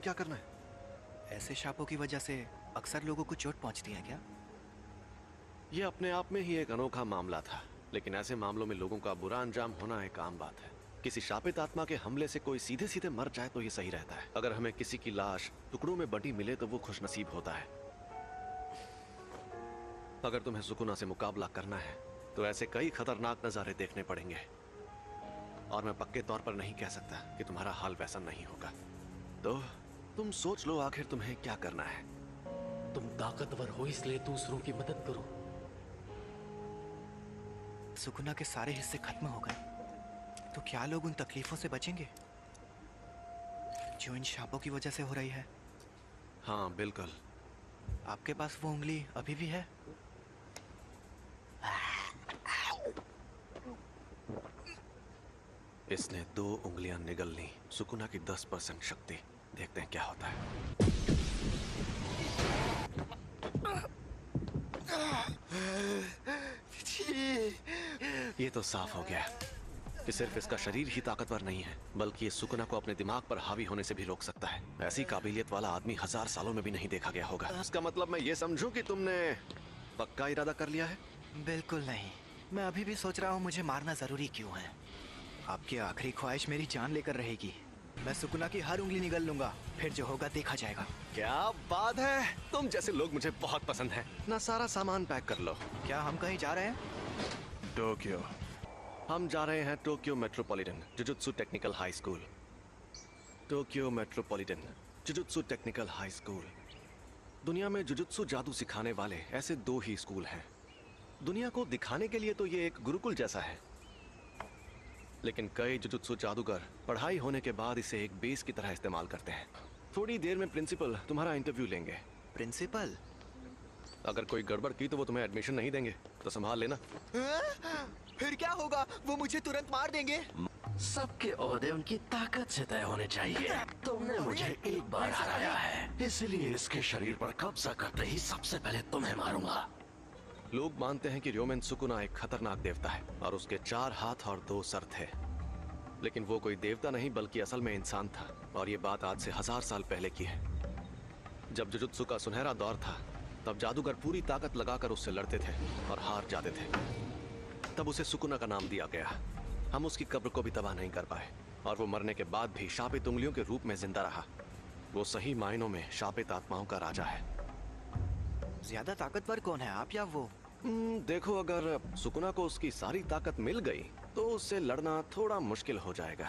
क्या करना है? ऐसे शापों की वजह से अक्सर लोगों को चोट पहुंचती है क्या? ये अपने आप में ही एक अनोखा मामला था, लेकिन ऐसे मामलों में लोगों का बुरा अंजाम होना एक आम बात है। किसी शापित आत्मा के हमले से कोई सीधे सीधे मर जाए तो ये सही रहता है। अगर हमें किसी की लाश टुकड़ों में बटी मिले तो वो खुशनसीब होता है। अगर तुम्हें सुकुना से मुकाबला करना है तो ऐसे कई खतरनाक नजारे देखने पड़ेंगे, और मैं पक्के तौर पर नहीं कह सकता कि तुम्हारा हाल वैसा नहीं होगा। तो तुम सोच लो आखिर तुम्हें क्या करना है। तुम ताकतवर हो इसलिए दूसरों की मदद करो। सुकुना के सारे हिस्से खत्म हो गए तो क्या लोग उन तकलीफों से बचेंगे जो इन शापों की वजह से हो रही है? हाँ बिल्कुल। आपके पास वो उंगली अभी भी है? इसने 2 उंगलियां निगल ली। सुकुना की 10% शक्ति। देखते हैं क्या होता है। ये तो साफ हो गया कि सिर्फ इसका शरीर ही ताकतवर नहीं है, बल्कि ये सुकुना को अपने दिमाग पर हावी होने से भी रोक सकता है। ऐसी काबिलियत वाला आदमी 1000 सालों में भी नहीं देखा गया होगा। इसका मतलब मैं ये समझूं कि तुमने पक्का इरादा कर लिया है? बिल्कुल नहीं। मैं अभी भी सोच रहा हूँ मुझे मारना जरूरी क्यों है। आपकी आखिरी ख्वाहिश मेरी जान लेकर रहेगी। मैं सुकुना की हर उंगली निगल लूंगा, फिर जो होगा देखा जाएगा। क्या बात है, तुम जैसे लोग मुझे बहुत पसंद हैं। ना सारा सामान पैक कर लो। क्या हम कहीं जा रहे हैं? टोक्यो। हम जा रहे हैं Tokyo metropolitan jujutsu technical high school. Tokyo metropolitan jujutsu technical high school. दुनिया में जुजुत्सु जादू सिखाने वाले ऐसे 2 ही स्कूल हैं। दुनिया को दिखाने के लिए तो ये एक गुरुकुल जैसा है, लेकिन कई जुजुत्सु जादूगर पढ़ाई होने के बाद इसे एक बेस की तरह इस्तेमाल करते हैं। थोड़ी देर में प्रिंसिपल तुम्हारा इंटरव्यू लेंगे। प्रिंसिपल? अगर कोई गड़बड़ की तो वो तुम्हें एडमिशन नहीं देंगे, तो संभाल लेना। फिर क्या होगा? वो मुझे तुरंत मार देंगे। सबके ओहदे उनकी ताकत से तय होने चाहिए। तुमने मुझे एक बार हराया है, इसलिए इसके शरीर पर कब्जा करते ही सबसे पहले तुम्हें मारूंगा। लोग मानते हैं कि र्योमेन सुकुना एक खतरनाक देवता है और उसके 4 हाथ और 2 सर थे, लेकिन वो कोई देवता नहीं बल्कि असल में इंसान था। और ये बात आज से 1000 साल पहले की है। जब जुजुत्सु का सुनहरा दौर था, तब जादूगर पूरी ताकत लगाकर उससे लड़ते थे और हार जाते थे। तब उसे सुकुना का नाम दिया गया। हम उसकी कब्र को भी तबाह नहीं कर पाए, और वो मरने के बाद भी शापित उंगलियों के रूप में जिंदा रहा। वो सही मायनों में शापित आत्माओं का राजा है। ज्यादा ताकतवर कौन है, आप या वो? देखो, अगर सुकुना को उसकी सारी ताकत मिल गई तो उससे लड़ना थोड़ा मुश्किल हो जाएगा।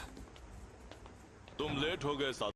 तुम लेट हो गए साथ।